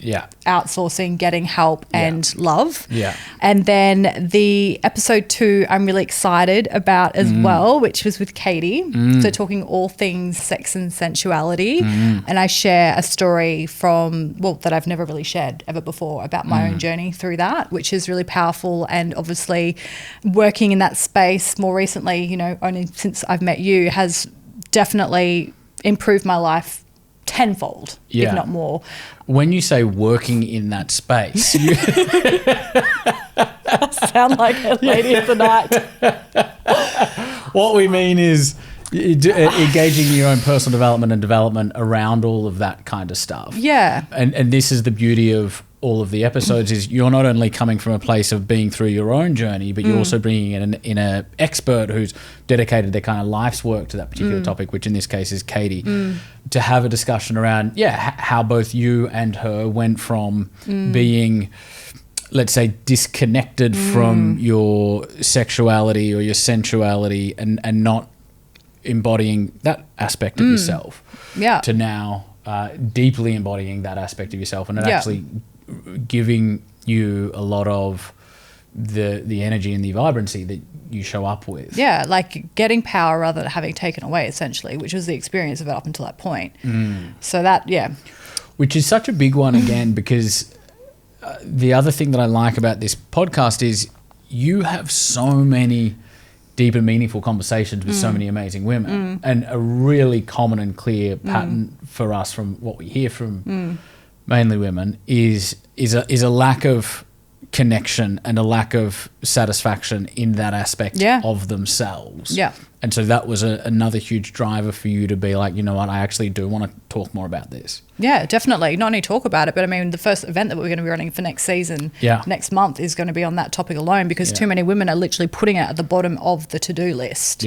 B: outsourcing, getting help, and love. Yeah. And then the episode 2 I'm really excited about as well, which was with Katie. So talking all things sex and sensuality. And I share a story that I've never really shared ever before about my own journey through that, which is really powerful. And obviously working in that space more recently, you know, only since I've met you, has definitely improved my life tenfold, if not more. When you say working in that space, you sound like a lady of the night. What we mean is engaging in your own personal development and development around all of that kind of stuff. Yeah. And this is the beauty of
A: all of the episodes is you're not only coming from a place of being through your own journey, but you're also bringing in an expert who's dedicated their kind of life's work to that particular topic, which in this case is Katie, to have a discussion around, how both you and her went from being, let's say, disconnected from your sexuality or your sensuality and not embodying that aspect of yourself to now deeply embodying that aspect of yourself, and it actually giving you a lot of the energy and the vibrancy that you show up with.
B: Yeah, like getting power rather than having taken away, essentially, which was the experience of it up until that point. So that,
A: Which is such a big one again, because the other thing that I like about this podcast is you have so many deep and meaningful conversations with so many amazing women, and a really common and clear pattern for us from what we hear from mainly women is a lack of connection and a lack of satisfaction in that aspect of themselves. And so that was another huge driver for you to be like, you know what, I actually do want to talk more about this.
B: Yeah, definitely. Not only talk about it, but I mean, the first event that we're going to be running for next season, next month, is going to be on that topic alone, because too many women are literally putting it at the bottom of the to-do list.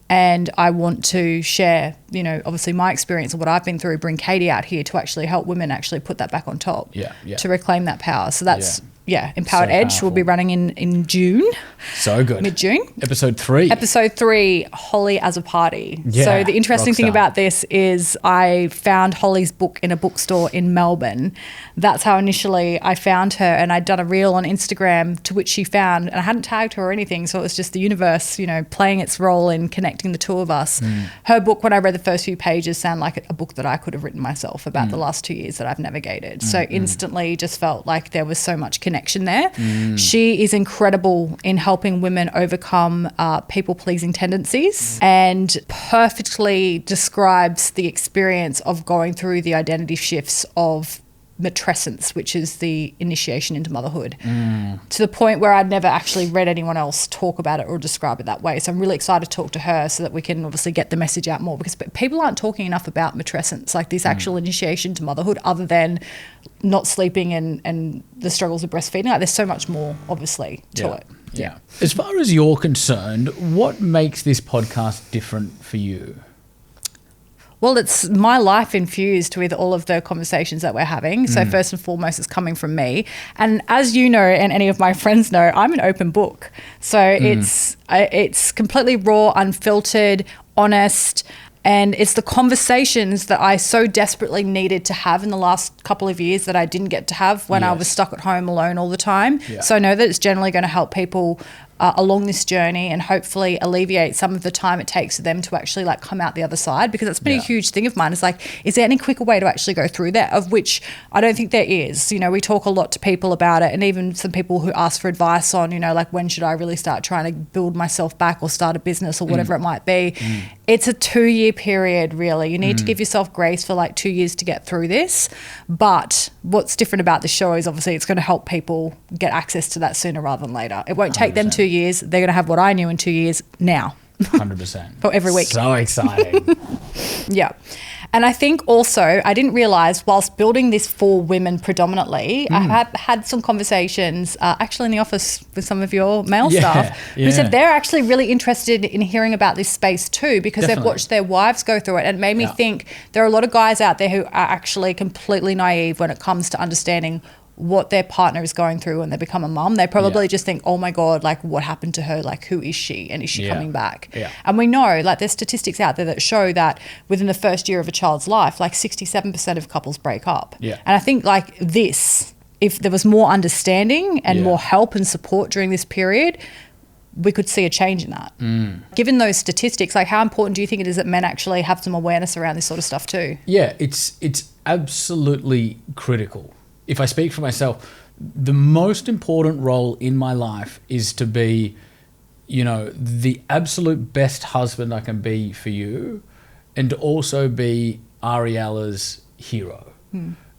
B: And I want to share, you know, obviously my experience of what I've been through, bring Katie out here to actually help women actually put that back on top, to reclaim that power. So that's, Empowered
A: So
B: Edge
A: powerful.
B: will be running in June.
A: So good.
B: Mid-June.
A: Episode 3.
B: Episode 3, Holly as a Party.
A: Yeah,
B: So the interesting thing
A: rockstar.
B: about this is I found Holly's book in a bookstore in Melbourne. That's how initially I found her, and I'd done a reel on Instagram to which she found, and I hadn't tagged her or anything, so it was just the universe, you know, playing its role in connecting the two of us. Her book, when I read the first few pages, sounded like a book that I could have written myself about the last 2 years that I've navigated. So instantly just felt like there was so much connection there. She is incredible in helping women overcome people-pleasing tendencies, and perfectly describes the experience of going through the identity shifts of matrescence, which is the initiation into motherhood, to the point where I'd never actually read anyone else talk about it or describe it that way. So I'm really excited to talk to her so that we can obviously get the message out more, because people aren't talking enough about matrescence, like this actual initiation to motherhood, other than not sleeping and the struggles of breastfeeding. Like, there's so much more, obviously, to it.
A: Yeah. As far as you're concerned, what makes this podcast different for you?
B: Well, it's my life infused with all of the conversations that we're having. So first and foremost, it's coming from me. And as you know, and any of my friends know, I'm an open book. So it's completely raw, unfiltered, honest. And it's the conversations that I so desperately needed to have in the last couple of years that I didn't get to have when I was stuck at home alone all the time. So I know that it's generally going to help people along this journey, and hopefully alleviate some of the time it takes for them to actually like come out the other side, because that's been a huge thing of mine. It's like, is there any quicker way to actually go through that? Of which I don't think there is. You know, we talk a lot to people about it, and even some people who ask for advice on, you know, like, when should I really start trying to build myself back or start a business or whatever it might be. It's a 2-year period, really. You need to give yourself grace for like 2 years to get through this. But what's different about the show is obviously it's going to help people get access to that sooner rather than later. It won't take them 2 years. They're going to have what I knew in 2 years now.
A: 100%.
B: For every week.
A: So exciting.
B: Yeah. And I think also I didn't realise, whilst building this for women predominantly, I have had some conversations actually in the office with some of your male staff who said they're actually really interested in hearing about this space too, because they've watched their wives go through it, and it made me think there are a lot of guys out there who are actually completely naive when it comes to understanding what their partner is going through when they become a mum. They probably just think, oh my God, like, what happened to her? Like, who is she? And is she coming back? And we know, like, there's statistics out there that show that within the first year of a child's life, like 67% of couples break up. And I think like this, if there was more understanding and more help and support during this period, we could see a change in that. Given those statistics, like, how important do you think it is that men actually have some awareness around this sort of stuff too?
A: Yeah, it's absolutely critical. If I speak for myself, the most important role in my life is to be, you know, the absolute best husband I can be for you, and to also be Ariella's hero.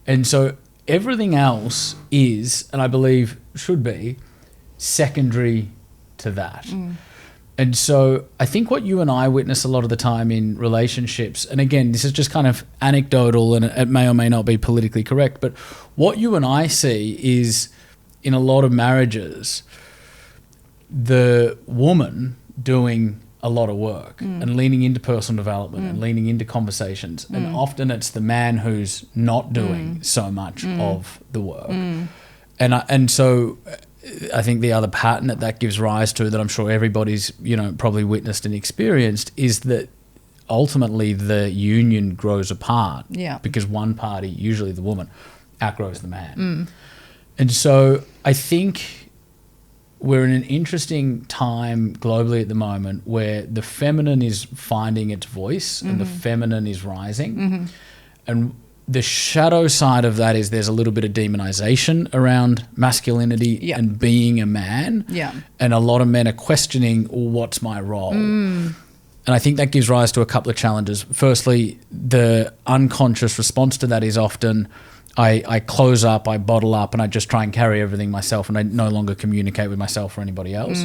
A: And so everything else is, and I believe should be, secondary to that. And so I think what you and I witness a lot of the time in relationships, and again, this is just kind of anecdotal and it may or may not be politically correct, but what you and I see is in a lot of marriages, the woman doing a lot of work and leaning into personal development and leaning into conversations. And often it's the man who's not doing so much of the work. And so I think the other pattern that gives rise to, that I'm sure everybody's, probably witnessed and experienced, is that ultimately the union grows apart.
B: Yeah.
A: Because one party, usually the woman, outgrows the man. And so I think we're in an interesting time globally at the moment where the feminine is finding its voice and the feminine is rising. And the shadow side of that is there's a little bit of demonization around masculinity and being a man. And a lot of men are questioning, what's my role? And I think that gives rise to a couple of challenges. Firstly, the unconscious response to that is often I close up, I bottle up, and I just try and carry everything myself, and I no longer communicate with myself or anybody else.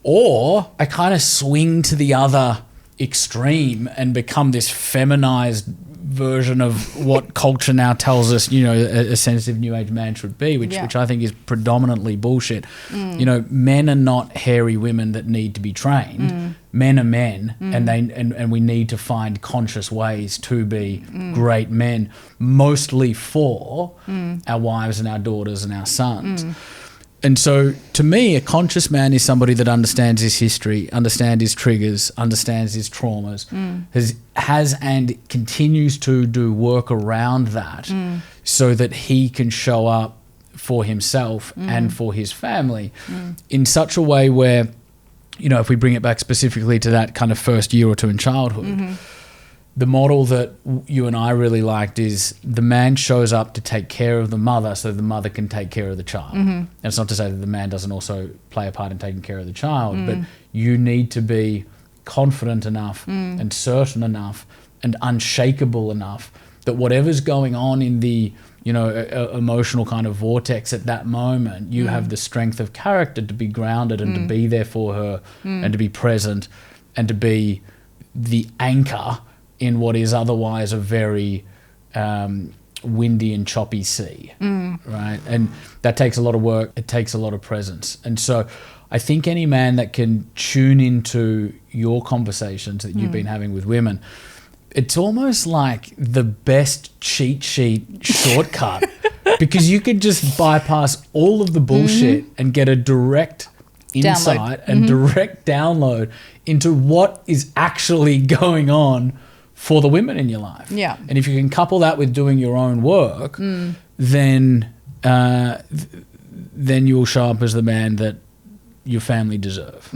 A: Or I kind of swing to the other extreme and become this feminized version of what culture now tells us, a sensitive new age man should be, which I think is predominantly bullshit. Men are not hairy women that need to be trained. Men are men, and we need to find conscious ways to be great men, mostly for our wives and our daughters and our sons. And so to me, a conscious man is somebody that understands his history, understands his triggers, understands his traumas, has and continues to do work around that so that he can show up for himself and for his family in such a way where, if we bring it back specifically to that kind of first year or two in childhood, the model that you and I really liked is the man shows up to take care of the mother so the mother can take care of the child. And it's not to say that the man doesn't also play a part in taking care of the child, but you need to be confident enough and certain enough and unshakable enough that whatever's going on in the emotional kind of vortex at that moment, you have the strength of character to be grounded and to be there for her and to be present and to be the anchor in what is otherwise a very windy and choppy sea, right? And that takes a lot of work. It takes a lot of presence. And so I think any man that can tune into your conversations that you've been having with women, it's almost like the best cheat sheet shortcut because you could just bypass all of the bullshit and get a direct insight and direct download into what is actually going on for the women in your life. Yeah. And if you can couple that with doing your own work, then you'll show up as the man that your family deserve.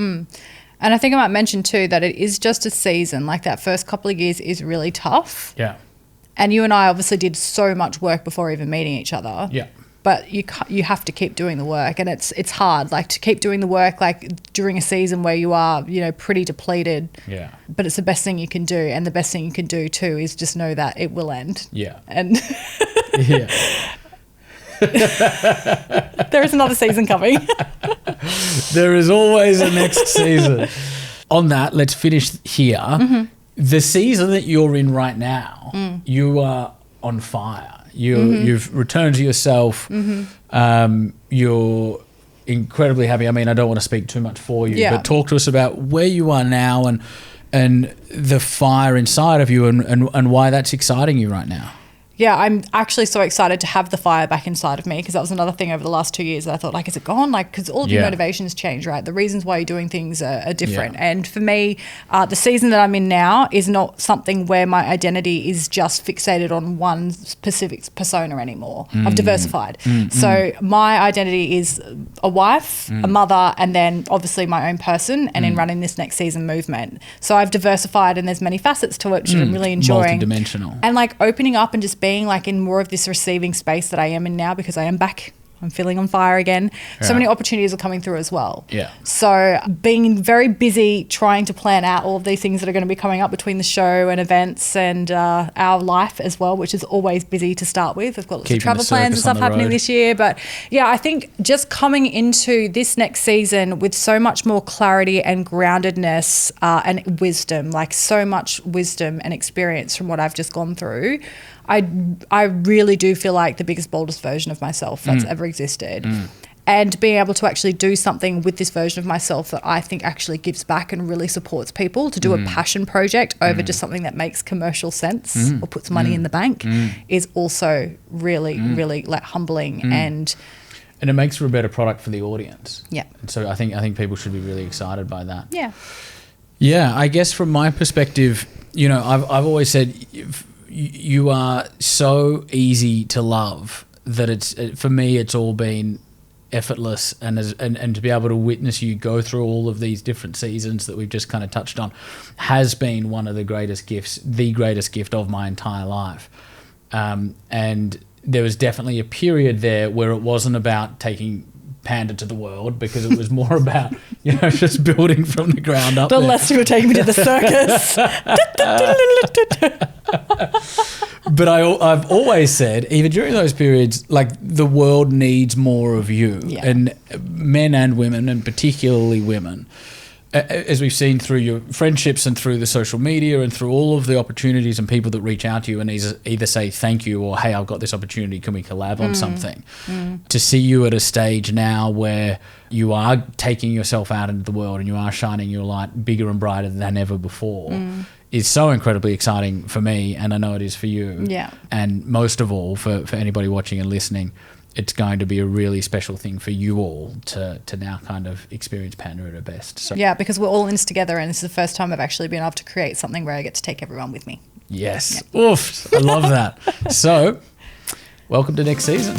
B: And I think I might mention too that it is just a season. Like that first couple of years is really tough.
A: Yeah.
B: And you and I obviously did so much work before even meeting each other.
A: Yeah.
B: But you have to keep doing the work, and it's hard, like to keep doing the work, like during a season where you are, pretty depleted. Yeah. But it's the best thing you can do, and the best thing you can do too is just know that it will end. Yeah. And there is another season coming.
A: There is always a next season. On that, let's finish here. The season that you're in right now, you are on fire. You've returned to yourself. You're incredibly happy. I mean, I don't want to speak too much for you, but talk to us about where you are now and the fire inside of you and why that's exciting you right now.
B: Yeah, I'm actually so excited to have the fire back inside of me, because that was another thing over the last 2 years that I thought, like, is it gone? Like, because all of your motivations change, right? The reasons why you're doing things are different. Yeah. And for me, the season that I'm in now is not something where my identity is just fixated on one specific persona anymore. I've diversified. So my identity is a wife, a mother, and then obviously my own person, and in running this next season movement. So I've diversified, and there's many facets to it, which I'm really enjoying.
A: Multidimensional.
B: And like opening up and just being like in more of this receiving space that I am in now, because I am back I'm feeling on fire again. So many opportunities are coming through as well.
A: Yeah.
B: So being very busy trying to plan out all of these things that are going to be coming up between the show and events and our life as well, which is always busy to start with. We've got lots of travel plans and stuff happening this year. But yeah, I think just coming into this next season with so much more clarity and groundedness and wisdom, like so much wisdom and experience from what I've just gone through, I really do feel like the biggest, boldest version of myself that's ever existed. And being able to actually do something with this version of myself that I think actually gives back and really supports people, to do a passion project over just something that makes commercial sense or puts money in the bank is also really, really like humbling and
A: it makes for a better product for the audience.
B: Yeah.
A: And so I think people should be really excited by that.
B: Yeah.
A: Yeah, I guess from my perspective, you know, I've always said you are so easy to love that for me it's all been effortless, and to be able to witness you go through all of these different seasons that we've just kind of touched on has been one of the greatest gifts, the greatest gift of my entire life. And there was definitely a period there where it wasn't about taking Panda to the world, because it was more about, you know, just building from the ground up.
B: The less you were taking me to the circus.
A: But I've always said, even during those periods, like, the world needs more of you.
B: Yeah.
A: And men and women, and particularly women, as we've seen through your friendships and through the social media and through all of the opportunities and people that reach out to you and either say thank you or, hey, I've got this opportunity, can we collab on something? To see you at a stage now where you are taking yourself out into the world and you are shining your light bigger and brighter than ever before is so incredibly exciting for me, and I know it is for you.
B: Yeah.
A: And most of all, for anybody watching and listening, it's going to be a really special thing for you all to now kind of experience Panda at her best. So
B: Yeah, because we're all in this together, and this is the first time I've actually been able to create something where I get to take everyone with me.
A: yes. Yep. Oof, I love that. So, welcome to next season.